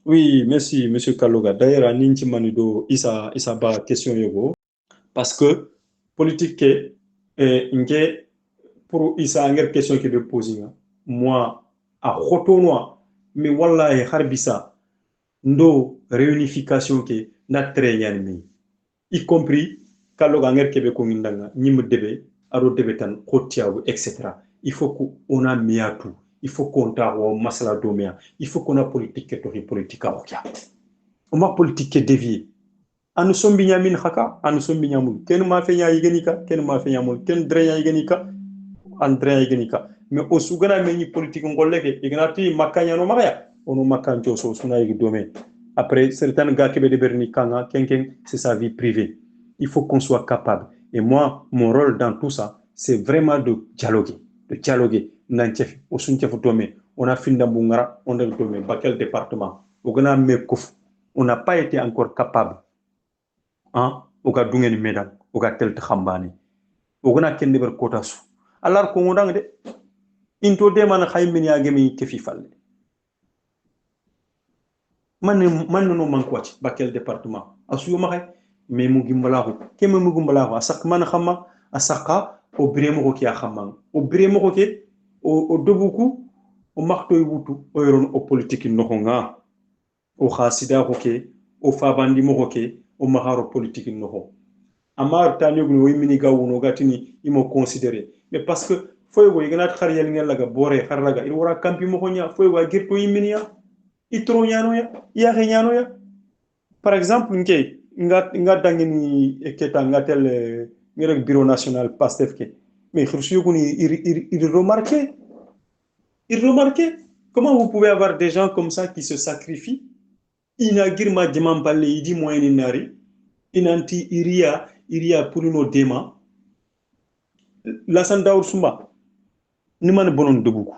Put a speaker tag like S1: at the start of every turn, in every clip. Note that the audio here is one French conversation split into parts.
S1: Oui, merci, Monsieur Kaloga. D'ailleurs, à Ninti Manido, isa ba question yogo. Parce que politique, nke pour isa anger question qui de poser. Moi, à Khotonoa, mais wallahi harbisa, ndo réunification ke na très yanmi. Y compris, Kaloga anger kebe kongindanga, nyim debe, aro debe tan, khotiaou, etc. Il faut qu'on a mis à tout. Il faut qu'on t'a masala domea. Il faut qu'on a politique et politique à on ma politique déviée anu sombi nyamin khaka anu sombi nyamul ken ma fe nya yigenika ken ma fe nyamul ken dre nya yigenika an dre nya yigenika mais o sugana me ni politique ngolleke ignati makanya no maya ono makanjo so suna yigi domé après certains gars qui be de berni kanga ken c'est sa vie privée il faut qu'on soit capable et moi mon rôle dans tout ça c'est vraiment de dialoguer nanchef o sunchef domé on a finda bungara on a domé bakel département o gana me kof on n'a pas été encore capable hein oga dungen medan oga tel khambani ogana kende ber kota su alar ko ngondang de into de man khaymin ya gemi kefi falle man no man kwati bakel département asu yo maxay mais mu gimbalaxu ke mu gimbalaxu asak man xama asaka o bremo ko kiya xamang o bremo ko ke o dobuku o maxtoy wutu o yoron o politique no nga o khasida ko ke o fabandi mo ko ke o maharo politique no ho amar tani gulu wi mini gawu no gatini imo considérer mais parce que foy go yigana khar yel ngel laga bore khar laga il wara kampi mo nya foy go girto yiminia itro nyano ya nyano ya par exemple nga dangini eketa ngatel ngere bureau national pastef ke mais khursu yuguni il remarquait comment vous pouvez avoir des gens comme ça qui se sacrifient inagir ma diman balle idi moyen nari inanti iria pour nos dema la sandaur sumba ni man bonon debuku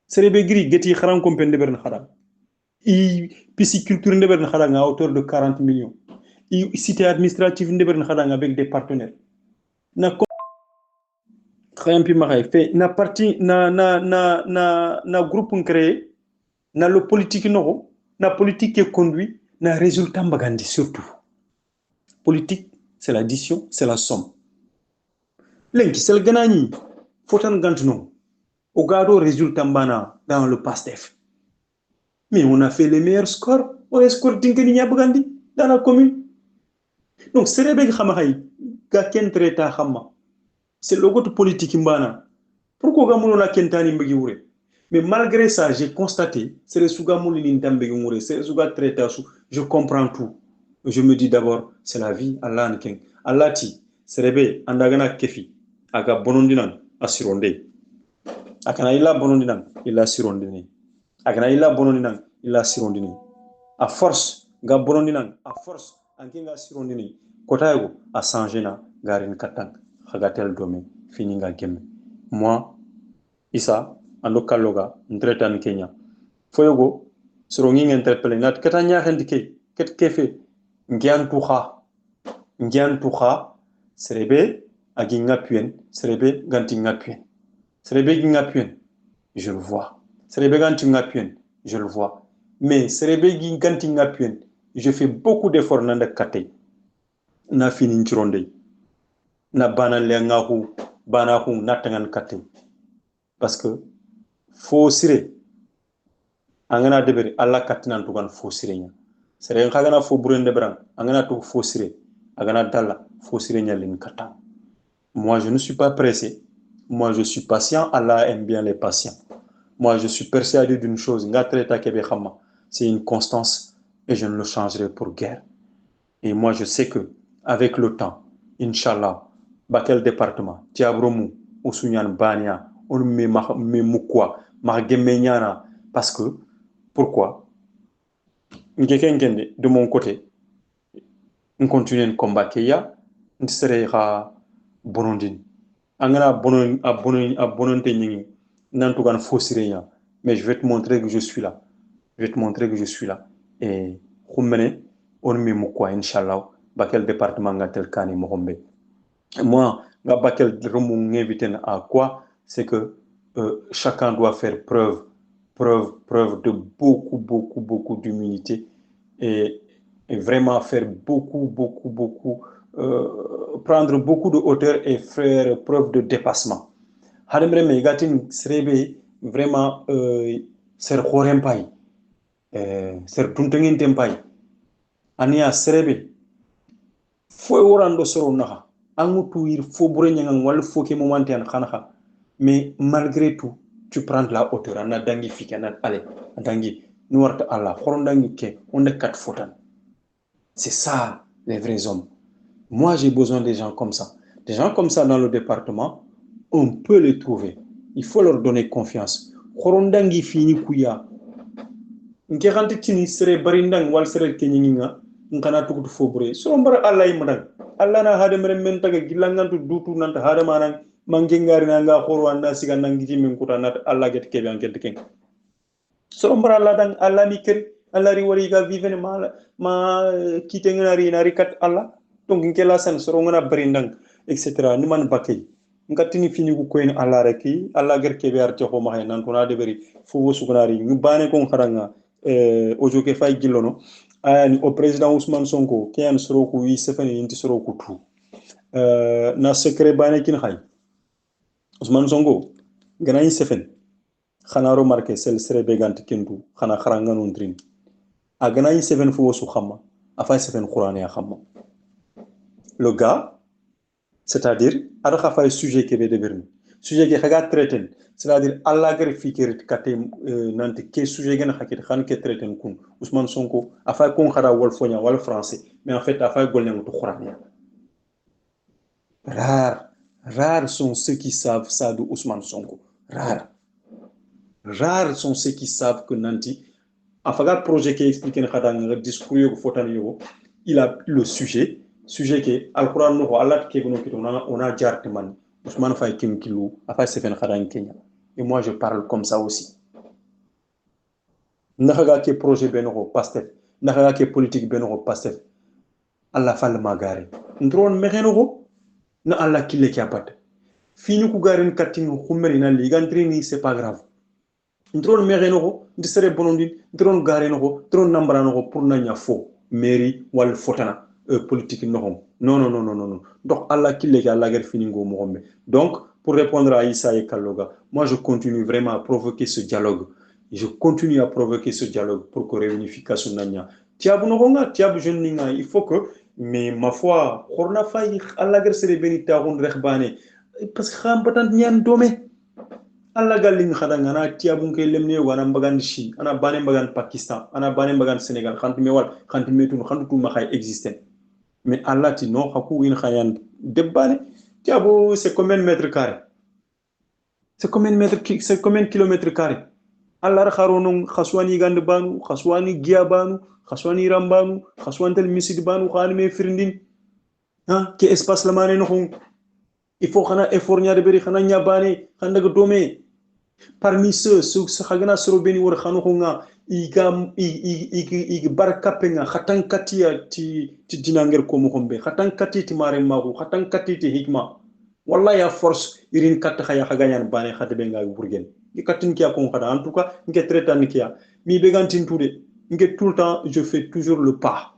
S1: serebe giri geti kharan kompende bern khara i pisciculture ndeber na khada à hauteur de 40 millions i cité administrative ndeber na khada avec des partenaires na khayampi maxay fait na parti na groupe créé na le politique no na politique qui conduit na résultat mbagandi surtout politique c'est l'addition c'est la somme lenki sel ganani fotan gantno o gado résultat mbana dans le pastef mais on a fait les meilleurs scores on a score dinkeni nyabagandi dans la commune donc serebe khamahay ga ken treta khama c'est le goût politique mbana pourquoi gamuno la kentani mbegi wure mais malgré ça j'ai constaté c'est le sugamuli lintambegi wure c'est le suga treta su je comprends tout je me dis d'abord c'est la vie Allah nken Allah ti serebe andagana kefi aga bonondinan asironde akana illa bonondinan illa sirondini akana illa bonondinan illa sirondini à force ga bonondinan à force anke ga sirondini kotayo a changé na garin katang khagatel domaine fini nga gemme moi isa ando kalloga ndretan kenya foyogo soro ngi interpeller nat katanya handike ket kefe ngian tuha serebe agi ngapuen serebe ganti ngapuen serebe gi ngapuen je le vois serebe ganti ngapuen je le vois mais serebe gi ganti ngapuen je fais beaucoup d'efforts nanda kate na fini nchironde na bana lengahu bana hu natangan kate parce que fo sire angana debere alla katinan tugan fo sire nya sere ngana fo burende bran angana tu fo sire agana dalla fo sire nya lin kata moi je ne suis pas pressé moi je suis patient Allah aime bien les patients moi je suis persuadé d'une chose ngatreta kebe khama c'est une constance et je ne le changerai pour guère et moi je sais que avec le temps inchallah bakel département tiabromu usunyan bania on me mukwa margemenyana parce que pourquoi de mon côté on continue un combat qu'il y a on sera bonondine angana bononte nyingi nantugan fosireya mais je vais te montrer que je suis là je vais te montrer que je suis là et khumene on me mukwa inchallah bakel département ngatel kani mohombe moi nga bakel remu invité à quoi c'est que chacun doit faire preuve preuve de beaucoup d'humilité et vraiment faire prendre beaucoup de hauteur et faire preuve de dépassement. Hademre me gatin serebe vraiment ser khorempai ser tuntengin tempai ania serebe foi worando soro naha angutu ir fo bure nyangang wal fo ke momenti an khanaha mais malgré tout tu prends de la hauteur ana dangi fikana ale dangi nuwarta Allah khorondangi ke onde kat fotan. C'est ça les vrais hommes. Moi j'ai besoin des gens comme ça. Des gens comme ça dans le département, on peut les trouver. Il faut leur donner confiance. Khorondangi fini kuya nke xanti tini sere barindang wal sere kenyinga nkana tukutu fobre so mbara Allah yimadan Allah na hade mere men taga gilangantu dutu nanta hade manan mangengari na nga khoro anda siga nangiti min kuta nat Allah get kebe an get ken so mbara Allah dan Allah mi ker Allah ri wari ga vivene ma kite ngari na rikat Allah donc nke la san so ngana barindang etc ni man bakay ngatini fini ku koyin Allah reki Allah get kebe ar ko ma hay nan ko na de beri fo wosugnari ñu bané ko xaranga ojo ke fay gilono ani au président Ousmane Sonko ki an soro ko wi sefene yinti soro ko tu na secret bane kin xay Ousmane Sonko gana yi sefen xana remarqué sel sere begant kendu xana xaranga non drin a gana yi sefen fo su xamma a fay sefen qur'an ya xamma le gars c'est-à-dire ada xa fay sujet ke be de berni sujet ke xaga traiter c'est-à-dire Allah gar fikir katé nanti ke sujet gena hakit xan ke traiter kun Ousmane Sonko a fay kon xara wol fonya wol français mais en fait a fay golne to qur'an. Rares sont ceux qui savent ça de Ousmane Sonko. Rares sont ceux qui savent que nanti afaga projet qui explique le discours yo fotan yo il a le sujet que alquran no Allah ke gono kitona on a jarte man Ousmane Faye kim kilo afa sefen khadan Kenya et moi je parle comme ça aussi naxaga ke projet beno Pastef naxaga ke politique beno Pastef Allah fal magare ndron mexeno na Allah kille ki apat fini ku garin katin khumeri na ligantrini c'est pas grave ndron mexeno ndi sere bonondi ndron gareno ndron nambrano pour nanya fo mairie wal fotana politique non. Donc Allah kille ki Allah gar fini ngo mo donc pour répondre à Issa et Kaloga, moi je continue vraiment à provoquer ce dialogue. Je continue à provoquer ce dialogue pour que réunification nanya. Tiabu no honga, tiabu jeninga, il faut que mais ma foi, khorna fay Allah gar sere beni taxun rekhbane parce que xam patant ñan domé Allah galling khadanga na tiabu ke lemne wana mbagan chi ana bane mbagan Pakistan ana bane mbagan Sénégal xantu me wal xantu metun xantu ma xay existent mais Allah ti non xaku win xayan debane tiabu c'est combien de mètres carrés c'est combien de kilomètres carrés Allah rakharo non khaswani gand banu khaswani giya banu khaswani rambanu khaswantel misid banu khani me firndin ha ke espace la mané no il faut xana effort ñaade beri xana ñabane xana daga domé parmi ceux khagana soro beni wor xanu nga ig barakape nga khatankati ti dinanger ko mo xombe khatankati ti mare magu khatankati ti hikma wallahi à force irin kat khaya khagayan bane khade be nga burgen di katin ki akon khada en tout cas nge traitan ki ya mi be gantin toude nge tout le temps je fais toujours le pas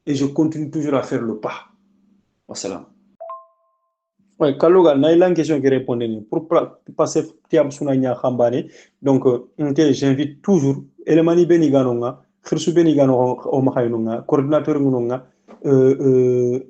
S1: et je continue toujours à faire le pas. Wassalam. Ouais, Kaloga, na une question qui répond pour passer tiab suna nya khambane donc j'invite toujours elemani beni ganonga khirsu beni gano o makhaynonga coordinateur ngonga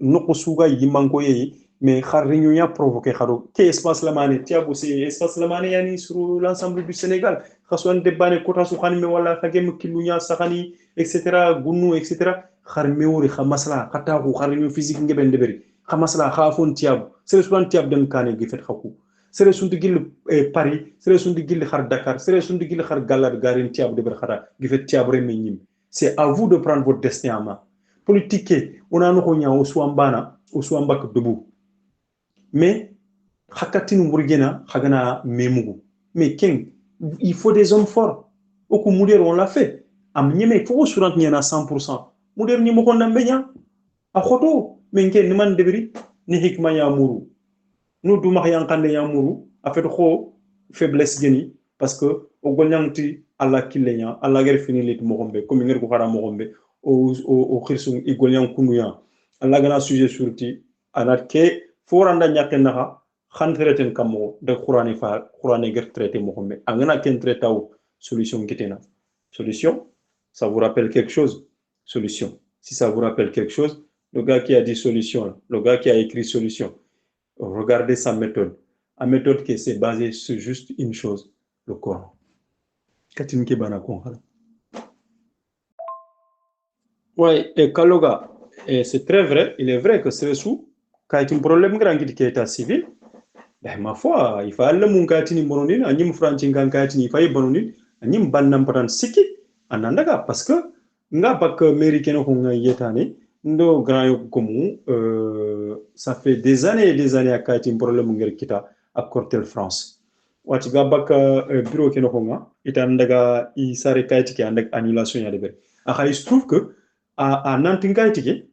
S1: noko suga yimanko yeyi mais khar réunion ya provoquer kharo ke espace la mané tiab c'est espace la mané yani sur l'ensemble du Sénégal khaswan debane kota su khani me wala khagem kilunya sakhani etc gunu etc khar mewori khamasla khata ko khar réunion physique ngeben deberi khamasla khafon tiab c'est souvent tiab dem kané gi fet khakou sere sunti gil Paris sere sunti gil khar Dakar sere sunti gil khar galad garin tiab de khara gi fet tiab re menyim c'est à vous de prendre votre destin en main politique on a no nya o suambana o suambak debout mais hakatin wurgena hagana memugu mais ken il faut des hommes forts au coup muder on l'a fait am nyeme faut surant nyana 100% muder ni mo ko ndambe nya a khoto men ken man debri ni hikma ya muru nous du max yankande ya muru a fait ko faiblesse geni parce que o golñangti alla killenya alla gar fini lit mogombe comme ngir ko xara mogombe o khirsu igolian kunuya alla gana sujet surti anat ke foranda nyake naha khan traiten kamo de qurani gar traité mogombe angana ken traitaw solution kitena solution ça vous rappelle quelque chose solution si ça vous rappelle quelque chose le gars qui a dit solution le gars qui a écrit solution regardez sa méthode la méthode qui s'est basée sur juste une chose le Coran. Oui, et Kaloga, c'est très vrai, il est vrai que c'est sous, quand il y a un problème grand qui est état civil, ben, ma foi, il faut aller mon katini bononin, a nim franchin katini, il faut y bononin, a nim banam patan siki, anandaga, parce que, nga pak américain on yetane, ndo grand yok komu, ça fait des années et des années à kati un problème ngir kita à Cortel France. Wati ga bak bureau keno honga, ita ndaga I sare kati ki andak annulation ya debe. Il se trouve que a nantin kati ki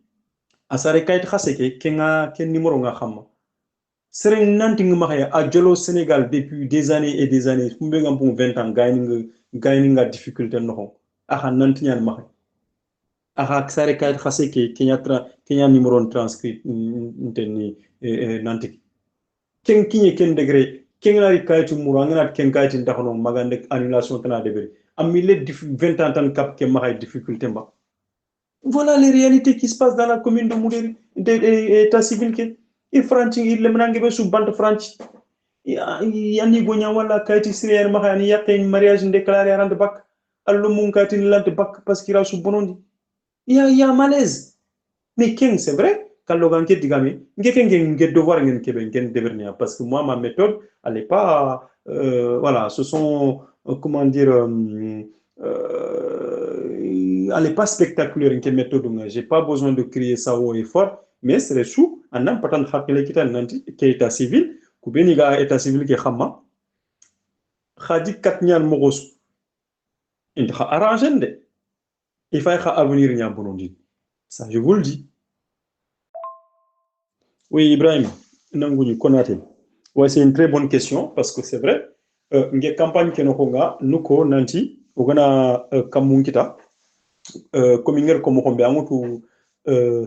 S1: a sare kati khaseke kenga ken numéro nga xamma. Sere nanting mahaya a jolo Sénégal depuis des années et des années, fumbe ngam 20 ans gaining a difficulté no. A nantin mahaya. A sare kati khaseke kenya numéro transcrit nteni nantik. Ken kinye ken degré ken ngari kayitu muru angana ken kayitu ndakono magande annulation tana debere amile 20 ans tan cap ke mahay difficulté mba voilà les réalités qui se passent dans la commune de Moudéri état civil ke il franchi il le menange be sous bande franchi yani gonya wala kayitu sirier mahay ni yaqé mariage déclaré rande bak allo mun kayitu lante bak parce qu'il a sous bonondi il y a malaise mais ken c'est vrai quand le gars digami ngeke devoir ngene kebe ngene devenir parce que moi ma méthode elle est pas voilà ce sont comment dire elle est pas spectaculaire ngeke méthode j'ai pas besoin de crier ça haut et fort mais c'est sous en un patant hakile kita nanti ke état civil ku beni ga état civil ke xamma khadi kat ñaan mogos indi kha arranger de il faut kha avenir ñaan bonondi ça je vous le dis. Oui, Ibrahim, ouais, c'est une très bonne question parce que c'est vrai. Nge campagne que nous ko nanti ogana kamunkita comme inger comme hombe amutu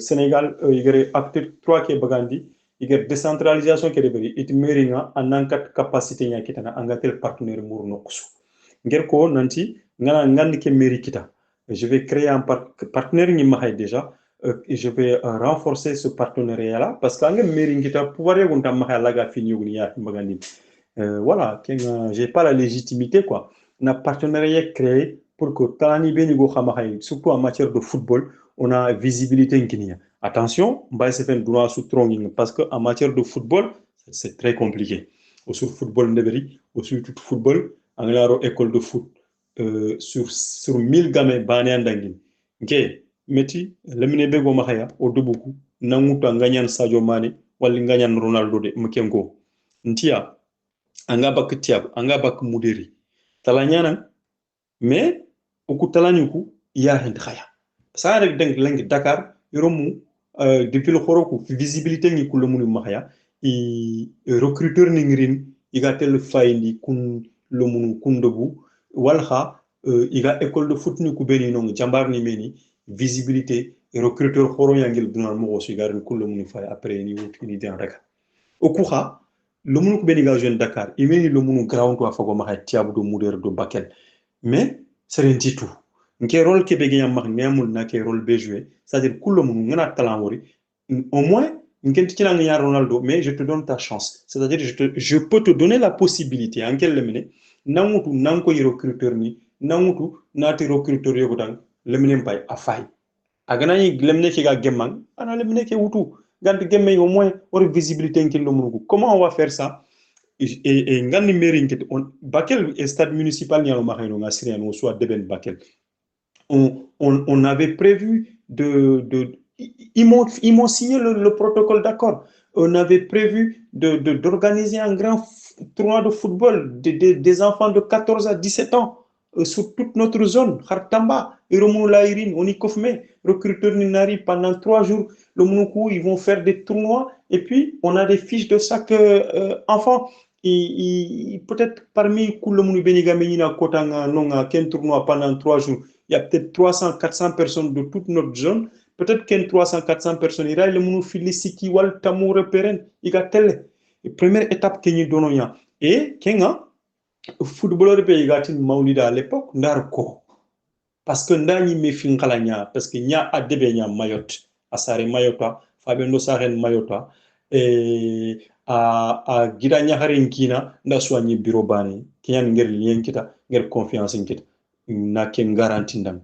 S1: Sénégal igere acte 3 ke bagandi igere décentralisation ke deberi it meringa anankat capacité nya kitana angatel partenaire mur nokusu nger ko nanti ngana ngandi ke meri kita je vais créer un partenaire ni mahay déjà et je vais renforcer ce partenariat-là parce que voilà, j'ai pas la légitimité quoi. On a un partenariat créé pour que surtout en matière de football, on a visibilité. Attention, parce qu'en matière de football, c'est très compliqué. Au sur football, au sur tout football, en école de foot, sur 1000 gamins, ok. Meti lamine be go mahaya o dubuku nanguta nganyan Sadio Mane wali nganyan Ronaldo de mkengo ntia anga bak tiab anga bak muderi talanyana mais oku talanyuku ya hend khaya sa rek denk lengi Dakar yorumu depuis le khoroku visibilité ni kulumuni mahaya I recruteur ni ngirin iga tel fayndi kun lomunu kundobu walha iga école de foot ni ku beni non jambar ni meni visibilité et recruteur khoro yangel dunan mo so garin kullu mun fay après ni wut ni den rek o kuxa le mun ko beni ga jeune Dakar imeni le mun ground wa fago ma hay tiabu do muder do bakel mais c'est tout nke rôle ke be ganyam mak nemul na ke rôle be jouer c'est à dire kullu mun ngana talent wori au moins ngent ci nang ya Ronaldo mais je te donne ta chance c'est à dire je peux te donner la possibilité en quel lemene nangutu nang ko recruteur ni nangutu nati recruteur yogo dang lemine bay a fay aganani lemne ki ga gemman ana lemne ki wutu gant gemme au moins or visibilité nki lo munugo comment on va faire ça et ngani mairie nki on bakel stade municipal ni ma xeno nga sirien o soit deben bakel on avait prévu ils m'ont signé le protocole d'accord on avait prévu d'organiser un grand tournoi de football des enfants de 14 à 17 ans sur toute notre zone, Khartamba, on y kofme, recruteur Ninari pendant 3 jours, le Mounoukou, ils vont faire des tournois et puis on a des fiches de chaque enfant peut-être parmi tout le monde qui a un tournoi pendant 3 jours, il y a peut-être 300, 400 personnes de toute notre zone. Peut-être qu'il y a 300, 400 personnes. Il y a le monde qui wal tamour repéren. Il y a telle première étape que nous donnons. Et Kenga, footballeur pays gatin maulida à l'époque, narco. Parce que ndani me fin kalanya, parce que nya adebe nya mayot, asare mayota, Fabien Saren mayota, et a gida nya harin kina, nda soigné bureau bani, kiyan ngir lien kita, ngir confiance kita, na ken garantie ndam.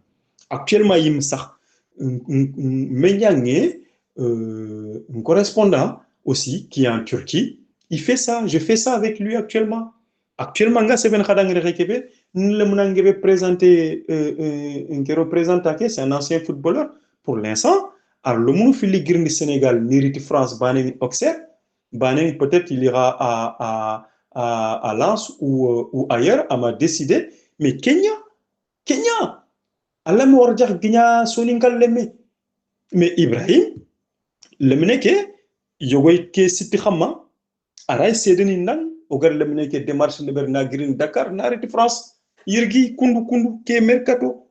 S1: Actuellement, il me sax, un correspondant aussi qui est en Turquie, il fait ça, je fais ça avec lui actuellement. Actuellement, nga Seven Khadang Rekebe, nous le présenter un représentant, c'est un ancien footballeur. Pour l'instant, alors le monde filigre du Sénégal, Niriti France, Banen Auxerre, Banen peut-être il ira à Lens ou ailleurs, à m'a décidé, mais Kenya, Allah me warjak gina soninkal lemme. Mais Ibrahim, lemne ke yogoy ke siti xamma aray sedeni nan ogar lemne ke démarche leber na girin Dakar na arrêté France yirgi kundu ke mercato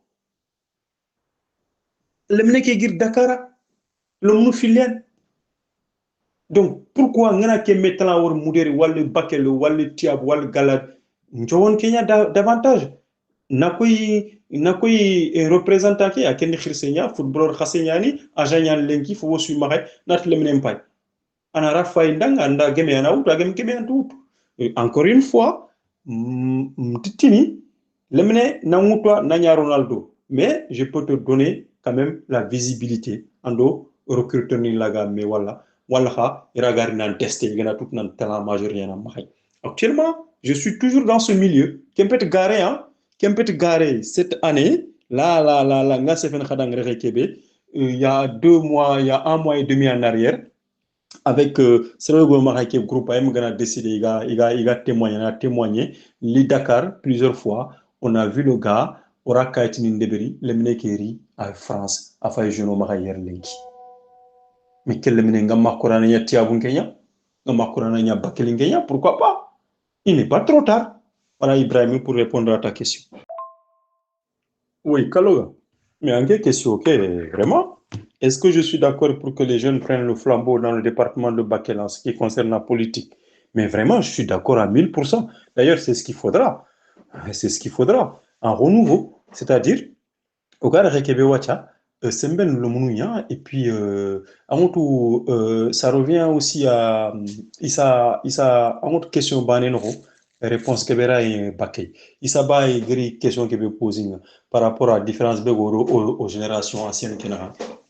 S1: lemne ke gir Dakar lomnu filen. Donc pourquoi ngana ke metala wor muderi wal bakel wal tiab wal galad njowon Kenya davantage nakoy représentant qui a ken khirsenya footballeur khasenyani agent lenki fo su maxe nat lemne mpay ana rafay ndang anda geme ana out geme tout. Encore une fois titini lemne na nanya Ronaldo, mais je peux te donner quand même la visibilité ando recruteur ni laga mais wala kha iragari nan testé gana tout nan talent majeur yana maxay. Actuellement je suis toujours dans ce milieu qui peut être garé cette année là nga sefen khadang reke kebe il y a 2 mois, il y a 1 mois et demi en arrière avec Serge Gomara qui est groupe AM qui a décidé, il a témoigné, les Dakar plusieurs fois, on a vu le gars, Ora Kaitini Ndeberi, le Mnekeri à France, à faire jeune Omar Yerlinki. Mais quel le Mnenga Makorana Tiabun Kenya, Makorana Bakeling Kenya, pourquoi pas? Il n'est pas trop tard. Voilà Ibrahim pour répondre à ta question. Oui, Kaloga. Mais en quelle question, ok, vraiment? Est-ce que je suis d'accord pour que les jeunes prennent le flambeau dans le département de Bakel en ce qui concerne la politique? Mais vraiment, je suis d'accord à 1000%. D'ailleurs, c'est ce qu'il faudra. C'est ce qu'il faudra. Un renouveau. C'est-à-dire, au gars de Rekebewacha, Semben le Mounouya, et puis, ça revient aussi à à une question banenoro, réponse Kebera et Bakel. Issa ba une question que vous posez par rapport à la différence aux générations anciennes.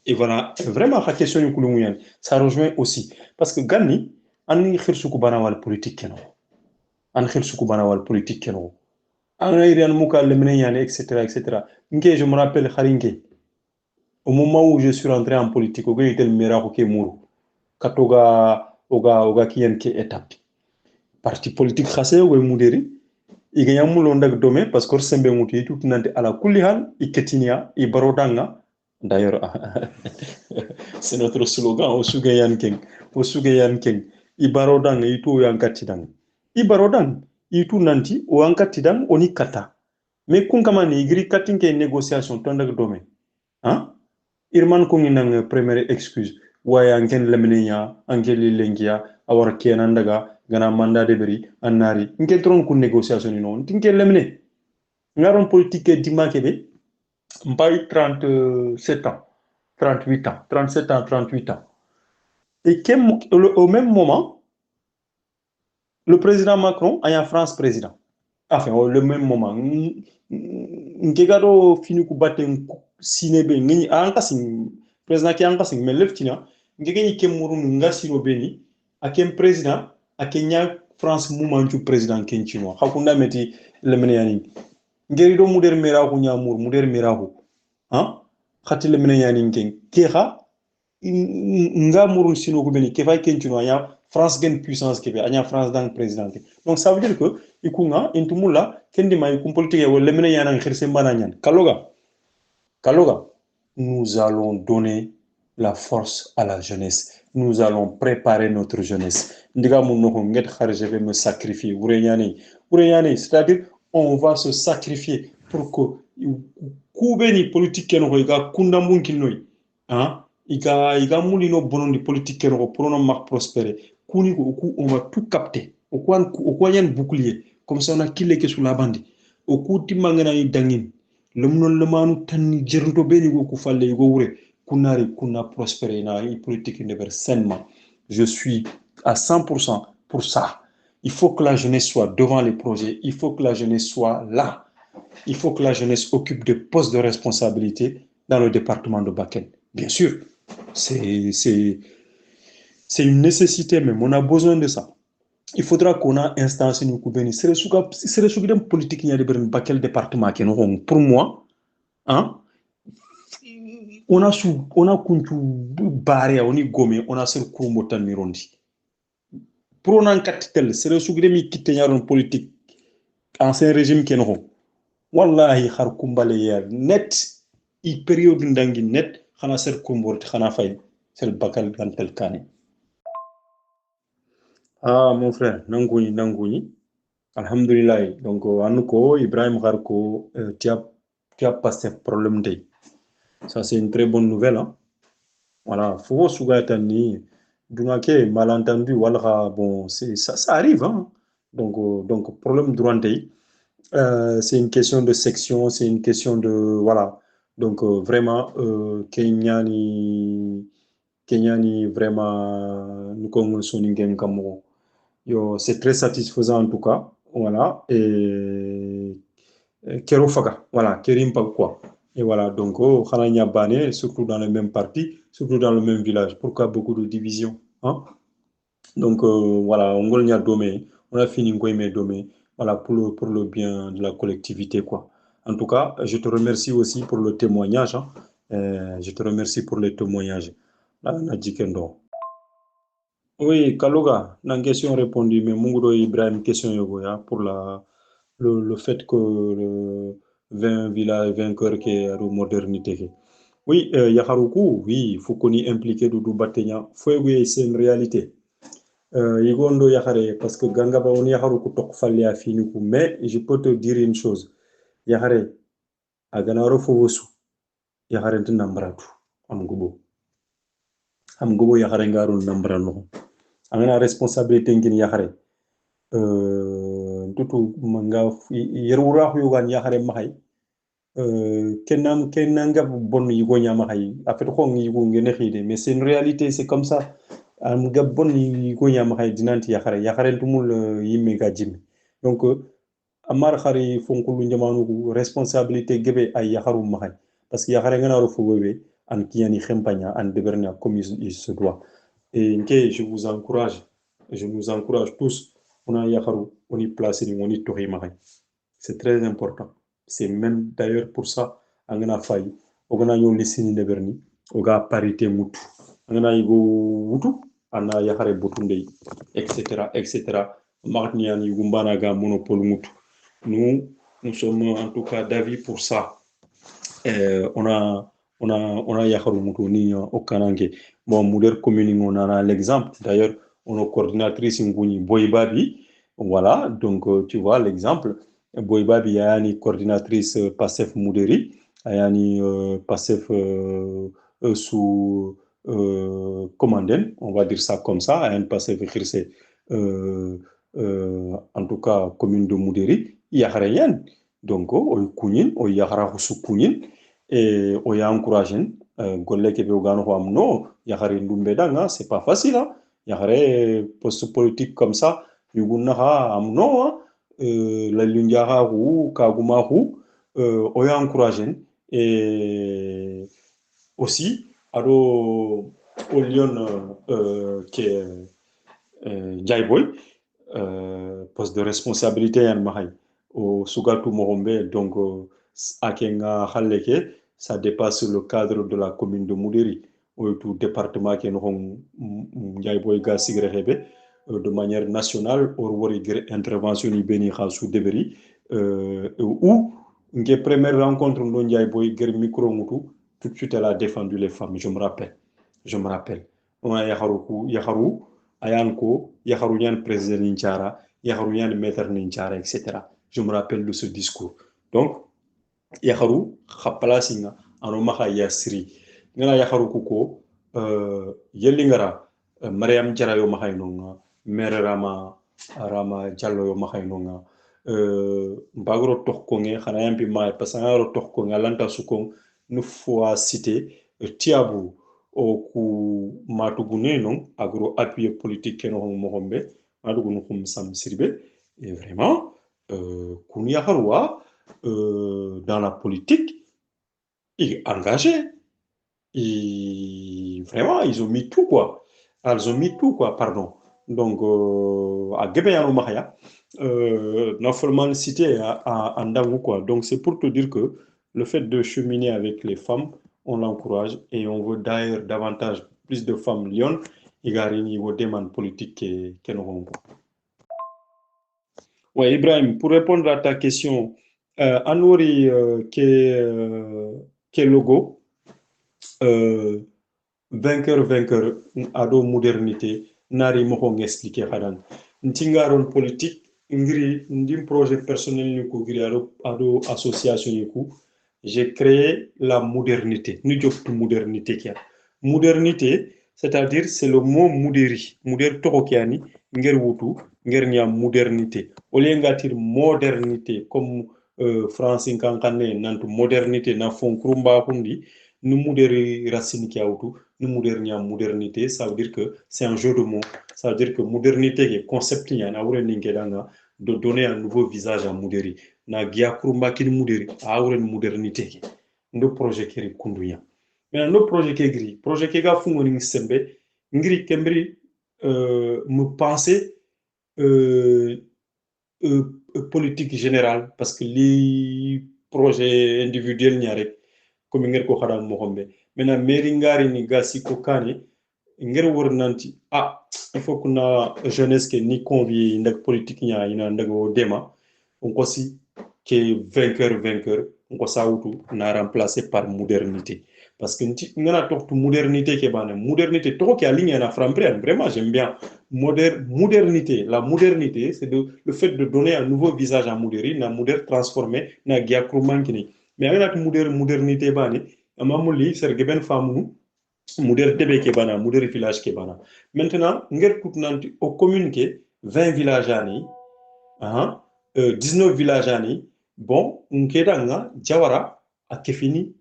S1: Et voilà, vraiment, la question est ça rejoint aussi. Parce que Gani, on est khirsuku banawal politique, on khirsuku banawal politique, on a irian muka lemneyan, etc. Je me rappelle Haringe, au moment où je suis rentré en politique, au gars mera ke muru, katoga oga kiyen ke étape. Parti politique khase ou muderi, il gagne un londak domé parce que sembe muti tout nante ala kulihal, iketinia, ibarodanga. D'ailleurs, c'est notre slogan, Osugayan King. Ibarodang, itu yankatidang. Ibarodang, itu nanti, o yankatidang, oni kata. Mais kunkamani, igri katinke négociation, tondak dome. Hein? Irman kunginang première excuse. Waya anken lemnenya, anken lilengia, awar kianandaga, gana mandat de beri, anari. Inke tron kun négociation non, tinke lemne. Ngaron politique dima kebe. Mbaye 37 ans, 38 ans, 37 ans, 38 ans. Et au même moment, le président Macron est en France président. Enfin, au même moment, Ngegado fini ku batten sinebe ngini ankasing président ki ankasing mais leftina ngegeni kemurun ngasiro beni akem président akenya France mumanchu président kenchino hakunda meti lemene yani ngeri do muder merahu nyamur muder merahu hein khatile mena yani ngen keha nga murun sino ko beni kefa kenchino ya France gen puissance kebe anya France dans président. Donc ça veut dire que ikunga intumula kendi may kum politique wala mena yana khirse mbana nyan kaloga nous allons donner la force à la jeunesse. Nous allons préparer notre jeunesse. Je vais me sacrifier. C'est-à-dire, on va se sacrifier pour que kubeni politique keno iga kundambun kinoi. Hein? Iga mulino bonondi politique keno pour non marque prospérer. Kuni on va tout capter. Au quoi y a un bouclier. Comme ça, on a killé que sous la bande. Au coup, timangana i dangin. Le manu tani jerunto beni go kufalle go wure. Kuna prospérer na politique ne sainement. Je suis à 100% pour ça. Il faut que la jeunesse soit devant les projets. Il faut que la jeunesse soit là. Il faut que la jeunesse occupe des postes de responsabilité dans le département de Bakel. Bien sûr, c'est une nécessité même. On a besoin de ça. Il faudra qu'on a instancé une coubénie. C'est le politique qui a Bakel département. Pour moi, hein, on a kuntu baré on y gomé on a ser kurumbo tan mirondi pour on tel c'est le sugre mi kitte yaron politique ancien régime ken ho wallahi khar kumbale ya net i période ndangi net xana ser kurumbo xana fay sel bakal gantel kane. Ah mon frère nanguni alhamdulillah donc anuko Ibrahim Garko tu as passé problème day. Ça, c'est une très bonne nouvelle. Hein? Voilà, faut sougaitani, dunake malentendu, voilà, bon, ça arrive. Hein? Donc, problème droité, c'est une question de section, c'est une question de, voilà. Donc, vraiment, Kenyani, vraiment, nous connaissons Kamo. C'est très satisfaisant en tout cas. Voilà. Et Kerofaga, voilà, Kerimpa quoi. Et voilà, donc, oh, Khalanya Bane, surtout dans le même parti, surtout dans le même village. Pourquoi beaucoup de divisions, hein? Donc, voilà, on a fini Ngoïmé Domé, voilà, pour le bien de la collectivité, quoi. En tout cas, je te remercie aussi pour le témoignage, hein. Je te remercie pour les témoignages. Là, on a dit que non. Oui, Kaloga, une question répondue, mais Mungudo Ibrahim, question yogoya pour le fait que le 20 village vainqueur qui est la modernité. Oui, Yaharuku, oui, il faut qu'on y implique Doudou Batenya. Oui, c'est une réalité. Yigondo Yahare, parce que Gangaba on Yaharuku tok fallait à finiku. Mais je peux te dire une chose. Yahare, Aganaro Fovosu, Yahare Nambratu, Amgubo. Amgubo Yahare Ngaro Nambrano. Angana responsabilité ngin Yahare. Tutu manga yerura yugan Yahare Mahai. Kenanga bon yigo nyama hay afet ko yigo ngene xide mais c'est une réalité c'est comme ça am ga bon yigo nyama hay dinanti ya xare tumul yimme ga jimi donc amar xari fonkulu njamanu responsabilité gebe ay ya xaru ma hay parce que ya xare ngana ro fo bebe an kiyani xempagna an deberna comme il se doit et nke je nous encourage tous on a ya xaru on y placer ni on y tohi ma hay c'est très important. C'est même d'ailleurs pour ça, angana fayi, ogana yo lisini de berni, oga parité mutu. Angana yigo wutu, ana yahare botunde, etc., etc. Martinian yugumbana ga monopole mutu. Nous sommes en tout cas d'avis pour ça. On a yaharu mutu ni au Kanange. Bon, Mouler Commune, on en a l'exemple. D'ailleurs, on a coordinatrice Nguni Boybabi. Voilà, donc tu vois l'exemple. Boybabi ayani coordinatrice PASSEF Mouderi, ayani PASSEF sous commandant, on va dire ça comme ça, ayani PASSEF écrit en tout cas commune de Mouderi, il y a rien. Donc, on kunyin, on y a rahusu kunyin, et on y a encouragé, golle ke be ogano ho amno, yahare ndumbedanga, c'est pas facile, hein. Yahare poste politique comme ça, yuguna ha amno, hein. La Lundiarahu, Kagumahu, on a encouragé. Et aussi, au Lyon, qui est Jaiboy, poste de responsabilité en Mahay, au Sugatu Morombe, donc Akenga Haleke, ça dépasse le cadre de la commune de Mouderi, ou tout département qui est Jaiboy Gassigrehebe. De manière nationale, or intervention ibeni sous deberi où une première rencontre non boy ger micro mutu tout de suite elle a défendu les femmes, je me rappelle. je me rappelle. On a Yaharuku, Yaharu, Ayanko, Yaharu Yan président Ninchara, Yaharu Yan maître Ninchara, etc. Je me rappelle de ce discours. Donc, Yaharu, Khapalasinga, Anomaha Yasri. Ngana Yaharu Kuko, Yelingara, Mariam Jarayo Mahainonga, Mere Rama Jallo yo Mahainonga, Bagro Tokonge, Hanayampi Mai, Pasangaro Tokonga, Lanta Sukong, nous fois cité, Tiabu, au ku matugune non agro appui politique no mohombe matugunu kum sam sirbe et vraiment kunya harwa dans la politique il est engagé vraiment ils ont mis tout quoi ils ont mis tout quoi pardon donc à Gebeyano Mahaya non seulement cité à Ndangu quoi donc c'est pour te dire que le fait de cheminer avec les femmes on l'encourage et on veut d'ailleurs davantage plus de femmes lyon igarini vos demandes politiques que nous ouais Ibrahim pour répondre à ta question Anouri qui logo vainqueur ado modernité nari mo expliquer hadan ntingaron politique ngiri ndim projet personnel ni ko giri ado association ni ko j'ai créé la modernité ni joftu modernité kia modernité c'est-à-dire c'est le mot modéri moder toko kiani nger wutu nger nya modernité au lieu ngatir modernité comme français kankane nantu modernité na fon krumba hundi nous modérer racine qui a autour nous modernité ça veut dire que c'est un jeu de mots ça veut dire que modernité est concept ni ana wure ningelanga de donner un nouveau visage à modéri na gia kurumba kin modéri a wure modernité ndo projet kiri kunduya mais no projet ke gri projet ke ga fungo ni sembe ngiri kembri me penser euh, politique générale parce que les projets individuels n'y arrêtent comme ngir ko xadam mo xombe mena mairie ngari ni gasi ko kane ngir wor nanti il faut que na jeunesse ke ni convier ndak politique nya ina ndak o dema on ko si que vainqueur on ko sautu na remplacé par modernité parce que ngana toktu modernité ke bana modernité to ki aligne na frampré vraiment j'aime bien modernité la modernité c'est le fait de donner un nouveau visage à modéri na moderne transformé na giakruman kini mais avec la modernité bani amamuli sergeben famu moderne tebe ke bana moderne village ke bana maintenant nger tout nanti au commune ke 20 villages ani 19 villages ani bon nkeda nga jawara a kefini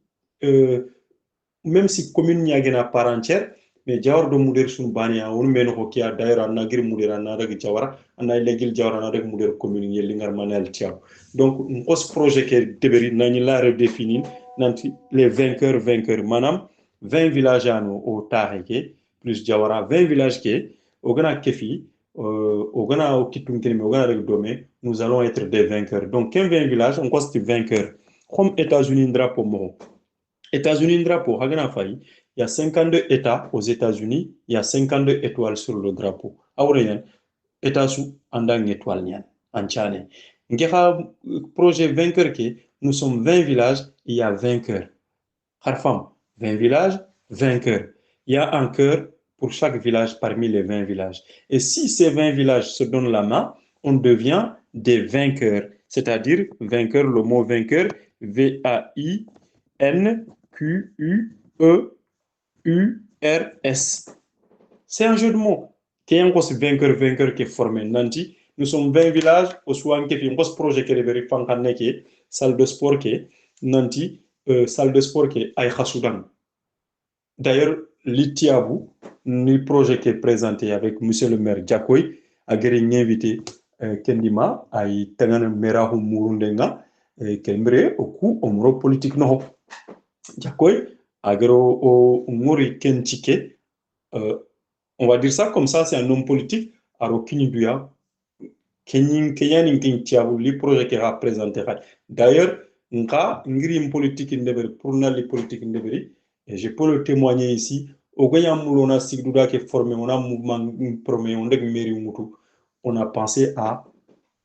S1: même si commune nyagena part entière mais jawar do muder sun bani a won men ko kiya daira na gir muder na dag jawara ana legil jawara na dag muder commune yeli ngar manal tiab donc os projet ke deberi nani la redéfinir nanti les vainqueurs manam 20 villages au tareke plus jawara 20 villages ke ogana kefi ogana o kitum kelme ogana rek domé nous allons être des vainqueurs donc 20 villages on constitue vainqueurs comme États-Unis drapeau mo États-Unis drapeau hagana fay il y a 52 États aux États-Unis, il y a 52 étoiles sur le drapeau. Aoureyan, États sous andang étoile nyan, anchane. Ngera projet vainqueur qui nous sommes 20 villages, il y a vainqueurs. Harfam, 20 villages, vainqueurs. Il y a un cœur pour chaque village parmi les 20 villages. Et si ces 20 villages se donnent la main, on devient des vainqueurs. C'est-à-dire, vainqueur, le mot vainqueur, V-A-I-N-Q-U-E URS. C'est un jeu de mots. Qui est un vainqueur qui est formé. Nanti, nous sommes 20 villages, au soin qui est un projet qui est vérifié, salle de sport qui est, Nanti, salle de sport qui est Aïcha Soudan. D'ailleurs, l'Itiabou, le projet qui est présenté avec monsieur le maire Djakoy, a guéri invité Kendima, a y tengan merahu murundenga, kembre, au coup, omro politique no. Djakoy, agro o ngori kentike on va dire ça comme ça c'est un homme politique aro kiniduya kenyanin kintiabu li projet qui a présenté d'ailleurs nka ngiri politique ndeberi pour na li politique ndeberi et je peux le témoigner ici au gaya mulona sigduda ke formé on a mouvement premier on deg mairie mutu on a pensé à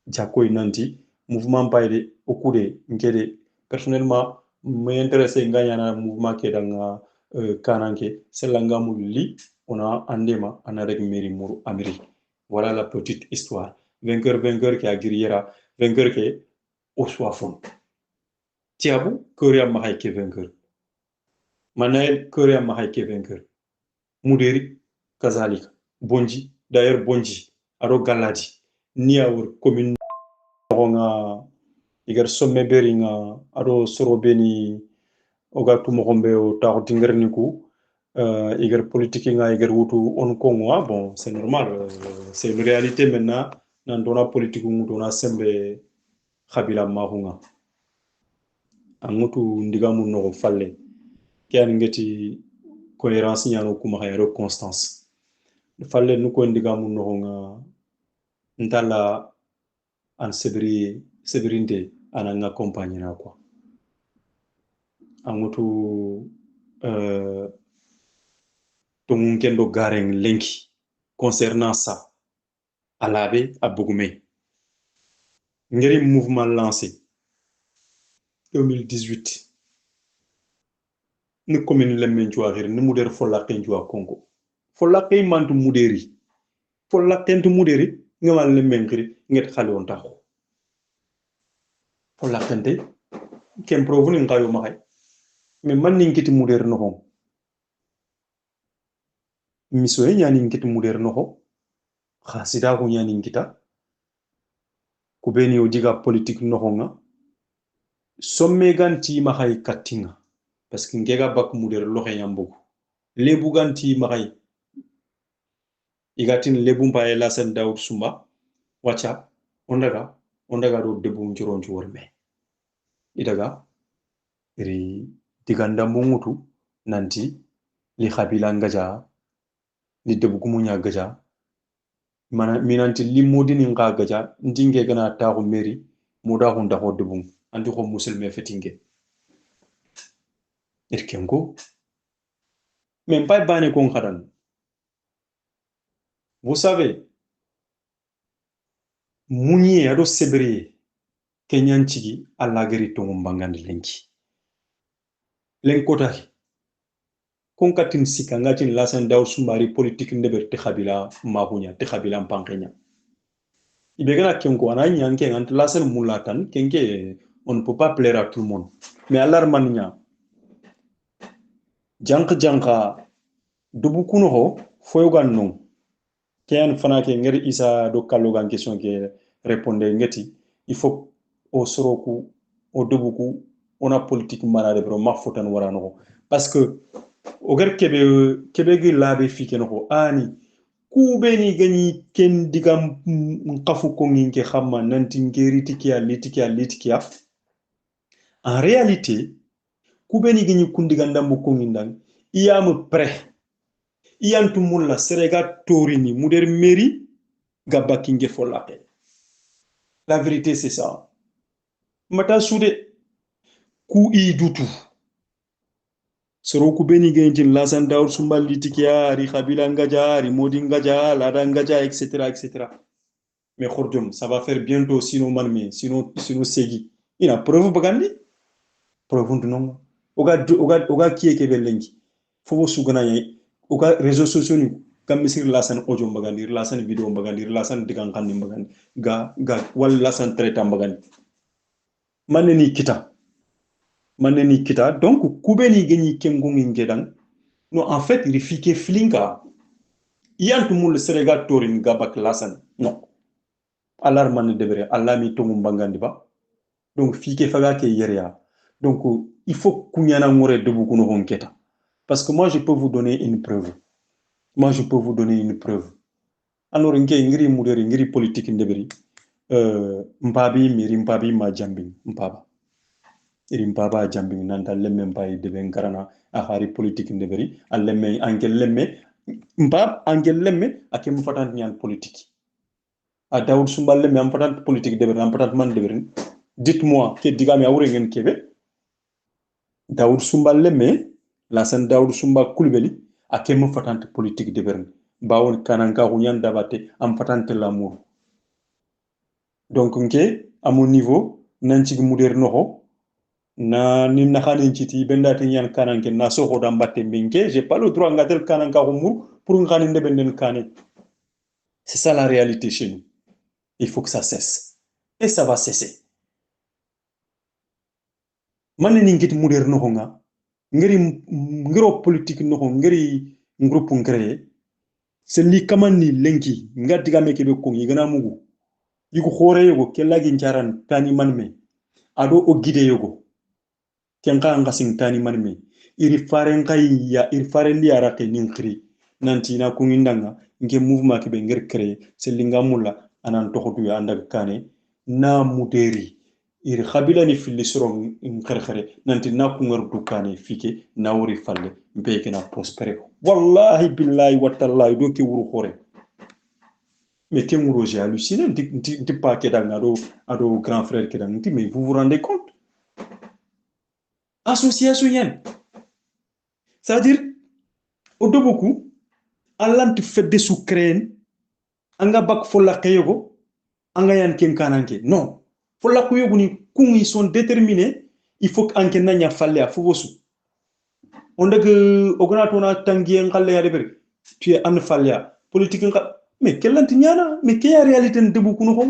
S1: Djakoy Nanti mouvement paide okude ngede personnellement m'intéressé nganya na mouvement qui est dans kananke selangamu li on a andema anarek meri muru Amérique. Voilà la petite histoire. Vainqueur qui a guerriera, vainqueur qui est au soifon. Tiabu, Korea Mahaike vainqueur. Manael, Korea Mahaike vainqueur. Mouderi, Kazalika. Bonji, d'ailleurs Bonji, Aro Galadi. Niaour, commune, igar somme beringa, Aro Sorobeni, Oga Tumorombe, o Taro Tingerniku. Igar politique nga igar wutu on kongwa bon c'est normal c'est une réalité maintenant nan dona politique ngu dona sembe khabila mahunga angutu ndigamu no falle kian ngeti cohérence nyano kuma hayro constance falle nu ko ndigamu no nga ntala an sebrinde ananga compagnie na quoi angutu Tongkendo Gareng Lenki concernant ça à l'abbé à Bougoumé. Ngeri mouvement lancé 2018. Nous commune lemmen jwa gir ni muder folla ken jwa Congo. Folla kay mantu muderi. Folla kentu muderi ngamal lemmen gir nget xale on taxo. Folla kente kem provuni ngayo maxay. Mais man ni ngiti muder no hon. Misoye nyani ngiti muder no ho. Khasida ko nyani ngita. Kubeni odiga politique no honga. Somme ganti maxay katinga. Parce que ngega bak muder loxe yambogu. Lebu ganti maxay. Igatin lebu mbaye Lassane Daoud Sumba. Wacha ondaga do debu njoronju worme. Idaga iri diganda mungutu nanti li khabila ngaja li debu kumunya gaja mana minanti li modini nga gaja ndinge gana taxu meri moda hunda ho debu anti ko musulme fetinge irkengo même pas bane ko khadan. Vous savez munye ado sebre kenyanchigi alageri to mbangandi lenki lenkotaki konkatin sika ngatin Lassane Daoud Soumbari politique ndeber te khabila mahunya te khabila mpankenya ibegana kenko ananya nke ngant Lassane mulatan kenke on ne peut pas plaire à tout le monde mais alarmania janka dubu kuno ho foyogan non ken fanake ngeri isa do kallogan question ke répondre ngeti il faut au soroku au dubuku on a politique malade bro mafotan warano parce que ogar kebe gi labe fike no ani ku beni gani ken digam qafu ko nginke xamma nanti ngeri tikia litikia en réalité ku beni gani kundiganda mo ko ngindan iyam prêt iyantu mulla serega torini muder meri gabakinge folake. La vérité c'est ça. Mata soude ku idutu soro ku beni gentin Lassane Daoud Soumbal litikia ri khabila ngaja ri modi ngaja lada ngaja etc. Mais khordjom ça va faire bientôt sinon malme sinon segi ina preuve bagandi preuve non oga kieke belengi fo sugana yai oga réseaux sociaux ni kam misir Lassane audio bagandi Lassane vidéo bagandi Lassane digan kan bagandi ga wal Lassane traita bagandi maneni kita donc kubeni geni kengungi ngedan no en fait il fike flinga yantu mul serega torin gabak Lassane non alarman debre alami tongu bagandi ba donc fike faga ke yeria donc il faut kunyana ngore debu kuno honketa parce que moi je peux vous donner une preuve alors ngiri muderi ngiri politique ndeberi mpabi ma jambi mpaba iri mpaba jambi nanta lemme mpayi deben karana ahari politique ndeberi allemme angel lemme akem fatant nyan politique a Daoud Soumbal lemme am fatant politique deberi am fatant man deberi dites-moi que digame awre ngen kebe Daoud Soumbal lemme Lassane Daoud Soumba Coulibaly akem fatant politique deberi bawon kananka hunyan dabate am patante l'amour donc à mon niveau nanti muder noho na ni nakhani chiti benda tinyan kananke na so ko dambatte minke j'ai pas le droit ngatel kananka ko pour ngani ndebenden kané. C'est ça la réalité chez nous. Il faut que ça cesse et ça va cesser. Man ni ngit moderne no nga ngiro politique no ngiri groupe créé c'est li kamani lenki ngati game kebe ko yigana mugu yigo khore yogo kellagi ncharan tani manme ado o gide yogo kenka ngasing tani manme iri faren kayya iri faren li arake ninkri nanti na kungindanga nge mouvement kebe ngir créé c'est linga mulla anan toxotu ya andak kane na muderi iri khabila ni fili soro nkarkhare nanti na kungar dukane fike na wori falle mbeke na prospérer wallahi billahi watallahi do ke wuru khore mais ke wuro j'ai halluciné nti pas ke dang ado grand frère ke dang nti mais vous vous rendez compte association yen ça veut dire au do beaucoup allanti fedde su creen anga bak folla kayego anga yan ken kananke non folla ko yoguni kun ils sont déterminés il faut anke nanya falle a fovosu on dag ogonatona tangiye ngalle ya deber tu es an falle politique mais kellanti nyana mais quelle réalité ndebu kuno ko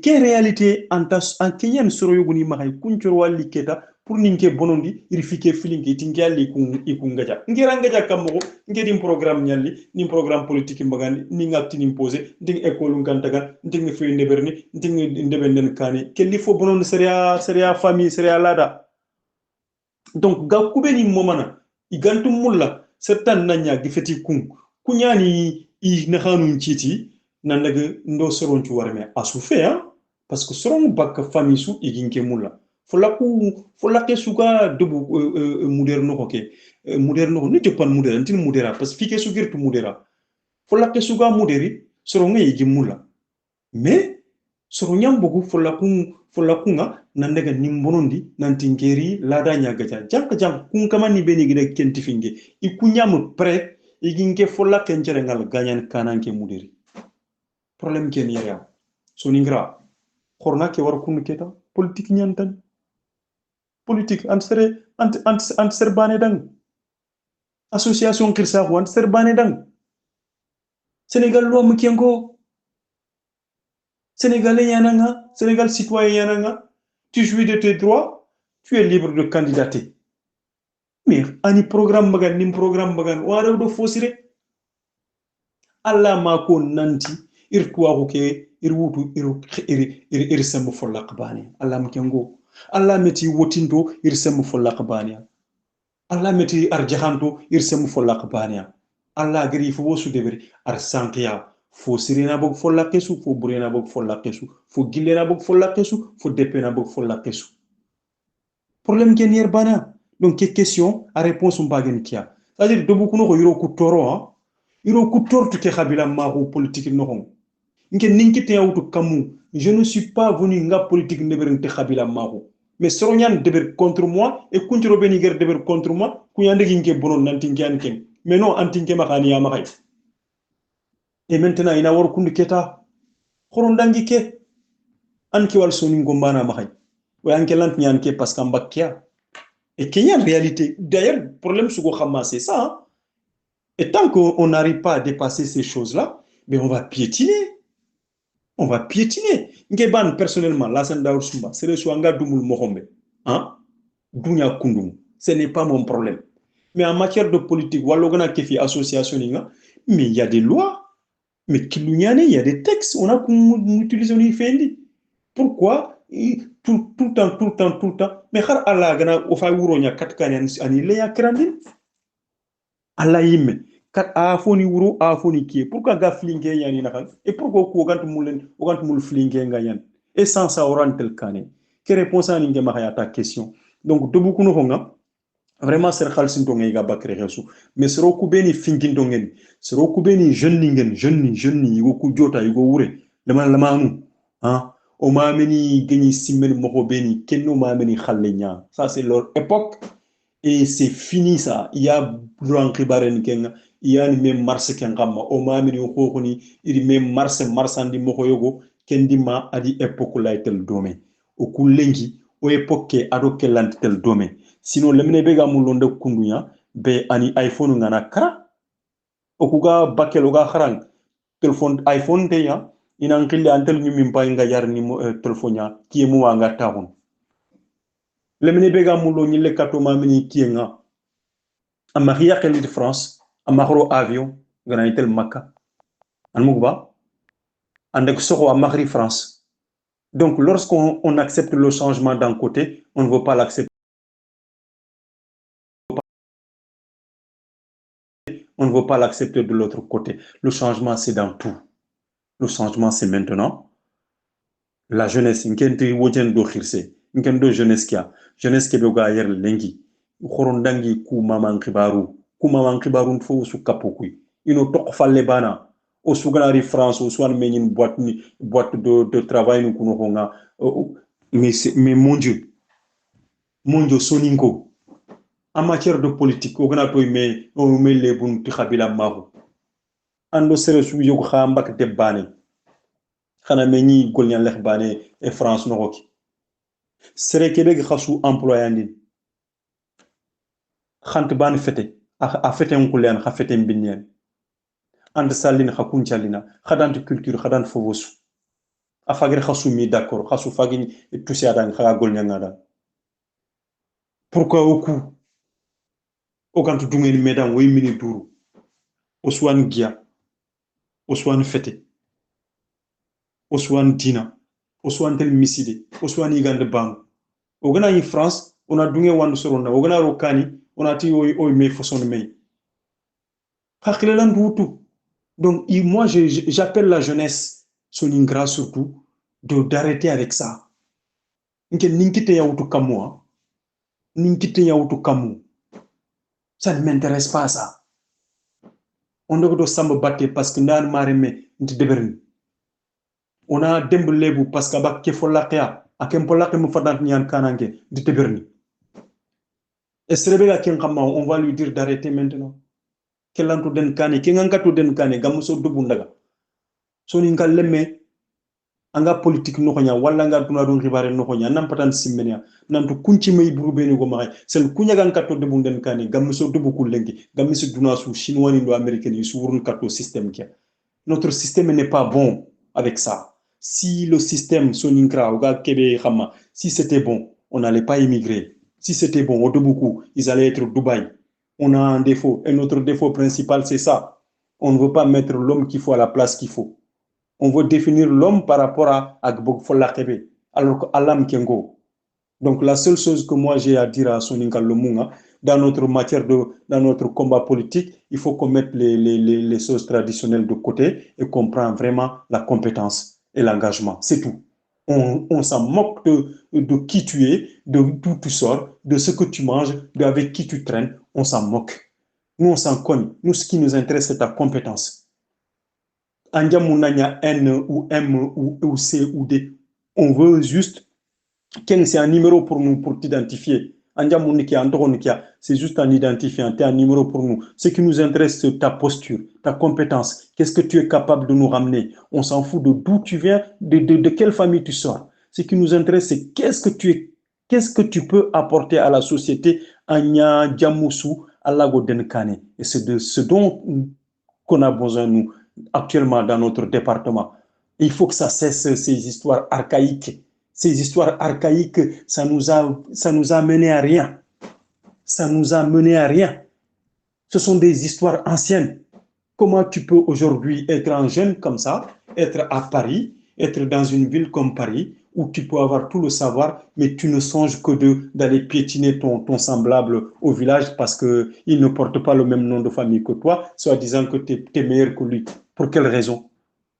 S1: quelle réalité en kenyan soro yoguni mahay kunchor walli keta pour ninke bonondi irifike filinke tingali ikun ngaja ngera ngaja kammo ngedi programme nyalli ni programme politique mbagandi ni ngatti ni poser nding école ngantaga nding fi ndeberni nding ndebenden kane kelli fo bonon seria famille seria lada donc ga kubeni momana igantu mulla certain nanya gifeti kunyani i nakhanu chiti nandaga ndo soron ci warme asufe hein parce que soron bakka famille su iginke mulla fola ke suga debu moderno hoke moderno ni jopan modera tin modera parce que fike sugirtu modera fola ke suga moderi soron ngi igi mulla mais soron nyam bogu fola kunga nandaga nimbonondi nantingeri lada nya gaja jank kun kama ni beni gida kenti finge ikunyam pre iginke fola kencere ngal ganyan kananke moderi problème ken yaya soningra khorna ke war kun keta politique nyantan politique ant serbane dang association kirsa wan serbane dang Sénégal lo mukengo Sénégalais yananga Sénégal citoyen yananga tu jouis de tes droits tu es libre de candidater mais ani programme bagan nim programme bagan wara do fosire alla ma ko nanti irtuwa ko ke irwutu ir sembo follaq bani alla mukengo Allah meti wotindo irsemu follaq baniya Allah meti arjahanto irsemu follaq baniya Allah gari fo wosu deberi ar sanqiya fo sirena bok follakesu fo burena bok follakesu fo gilena bok follakesu fo depena bok follakesu problème ken yer bana donc question à réponse mbagen kia c'est-à-dire dobu kuno ko yiro ku toro ha yiro ku tortu ke khabila ma ko politique no nke ninkite yawtu kamu je ne suis pas venu nga politique neberente khabila mako mais soronyan deber contre moi et kuntiro beni ger deber contre moi kuyande ginke bonon nanti ken mais non antinke makani ya makay et maintenant ina war kundu keta khoron dangi ke anki wal soni ngombana makay way anke lant nyan ke parce qu'ambakya et Kenya en réalité d'ailleurs problème sugo khama c'est ça hein? Et tant qu'on n'arrive pas à dépasser ces choses là ben on va piétiner. On va piétiner. Ngeban personnellement, la Daour Sumba, c'est le Swanga Doumoul Mohombe. Hein? Dounia Kundum. Ce n'est pas mon problème. Mais en matière de politique, Wallogana Kefi Association, mais il y a des lois. Mais il y a des textes. On a utilisé les fendi. Pourquoi tout le temps. Mais Allah Gana Ofa Uronia Katkanian Anilea Krandin. Allah Yime. Kat afoni wuro afoni kie pourquoi ga flinke yani nakal et pourquoi ko gant mul flinke ngayan et sans ça orantel kané que réponse ani ngema haya ta question donc debu kuno honga vraiment ser khalsin to ngay ga bakre resu mais sero ku beni finkin to ngeni sero ku beni jeune yugo ku jota yugo wure lamanu hein o ma meni geni simmen moko beni kenno ma meni khallenya ça c'est leur époque et c'est fini ça il y a blanc ribaren kenga yani même marse ken gamma o mamini ko khoni iri même marse marsandi mo yogo kendima adi epoque laytel dome o kullengi o époque ado kelantel dome sinon lemne be ga mulonde kundunya be ani iPhone ngana kara okuga bakel oga kharan telephone iPhone te ya ina ngille antel nyumi mbay nga yar ni telefonya kiemu nga taxun lemne be ga mulo nyille kato mamini kienga amaria khali de France amaro avion gana itel makka an mugba andek soko amari France. Donc, lorsqu'on accepte le changement d'un côté, on ne veut pas l'accepter. On ne veut pas l'accepter de l'autre côté. Le changement, c'est dans tout. Le changement, c'est maintenant. La jeunesse, nkente wojen do khirse, nkendo jeunesse kia, jeunesse ke doga yer lengi. Khorondangi ku maman kibaru fo su kapokui. Ino tok falle bana. Au Souganari France, au Souan Menin boîte de travail, nous connaissons. Mais mon Dieu, Soninko, en matière de politique, on a mais on met les bons Tikhabila Maru. Ando sere su yogo khambak de bane. Khana meni golnyan lek bane et France noroki. Sere Québec khasu employé khant ban fete. A fete on kulen kha fete mbinyen. And salin khakun chalina, khadant culture khadant fovosu. A fagre khasu mi d'accord, khasu fagini et tout ça dans kha golnyan ngada. Pourquoi au coup autant dungen medan way mini duru oswan gia oswan fete oswan dina oswan tel miside oswan igande bang ogana en France on a dungen wandu soronna ogana rokani on a ti oy me façon me haklelan dutu donc moi j'appelle la jeunesse soningra surtout de d'arrêter avec ça nke ninkite yawtu kamwa ninkite yawtu kamu. Ça ne m'intéresse pas ça. On doit s'en battre parce que nan mareme ntideberni. On a demblebu parce que bak kefolakea akempolake mu fadant nyan kanange ntideberni. Et serebega ken kama on va lui dire d'arrêter maintenant. Kelantu den kane kengankatu den kane gamuso dubundaga. Soni ngalemme anga politique no khonya wala nga tuna don ribare no khonya nam patan simmenia nantu kunci may burube ni go maay sel kunya gan katto de bunden kani gamiso dubu kulengi gamiso dunasu chinois ni do américain ni surun katto système kia notre système n'est pas bon avec ça si le système soninkra oga kebe khama si c'était bon on n'allait pas immigrer si c'était bon au Deboukou ils allaient être Dubaï on a un défaut et notre défaut principal c'est ça on ne veut pas mettre l'homme qu'il faut à la place qu'il faut. On veut définir l'homme par rapport à Agbog Folakebe, alors qu'Alam Kengo. Donc la seule chose que moi j'ai à dire à Soninka Lomunga, dans notre combat politique, il faut qu'on mette les choses traditionnelles de côté et qu'on prenne vraiment la compétence et l'engagement. C'est tout. On s'en moque de qui tu es, de d'où tu sors, de ce que tu manges, avec qui tu traînes. On s'en moque. Nous, on s'en cogne. Nous, ce qui nous intéresse, c'est ta compétence. Andiamounanya N ou M ou C ou D. On veut juste c'est un numéro pour nous, pour t'identifier. C'est juste un identifiant, c'est un numéro pour nous. Ce qui nous intéresse, c'est ta posture, ta compétence. Qu'est-ce que tu es capable de nous ramener? On s'en fout de d'où tu viens, de quelle famille tu sors. Ce qui nous intéresse, c'est qu'est-ce que tu peux apporter à la société, Anya Djamoussou, Alago Denkane. Et c'est de ce dont qu'on a besoin, nous, actuellement dans notre département. Il faut que ça cesse ces histoires archaïques. Ces histoires archaïques, ça nous a mené à rien. Ça nous a mené à rien. Ce sont des histoires anciennes. Comment tu peux aujourd'hui être un jeune comme ça, être à Paris, être dans une ville comme Paris, où tu peux avoir tout le savoir, mais tu ne songes que d'aller piétiner ton semblable au village parce qu'il ne porte pas le même nom de famille que toi, soit disant que tu es meilleur que lui. Pour quelle raison?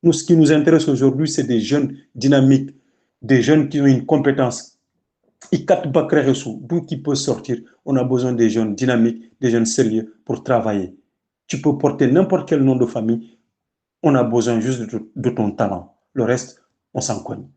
S1: Nous, ce qui nous intéresse aujourd'hui, c'est des jeunes dynamiques, des jeunes qui ont une compétence. D'où qui peut sortir? On a besoin des jeunes dynamiques, des jeunes sérieux pour travailler. Tu peux porter n'importe quel nom de famille. On a besoin juste de ton talent. Le reste, on s'en cogne.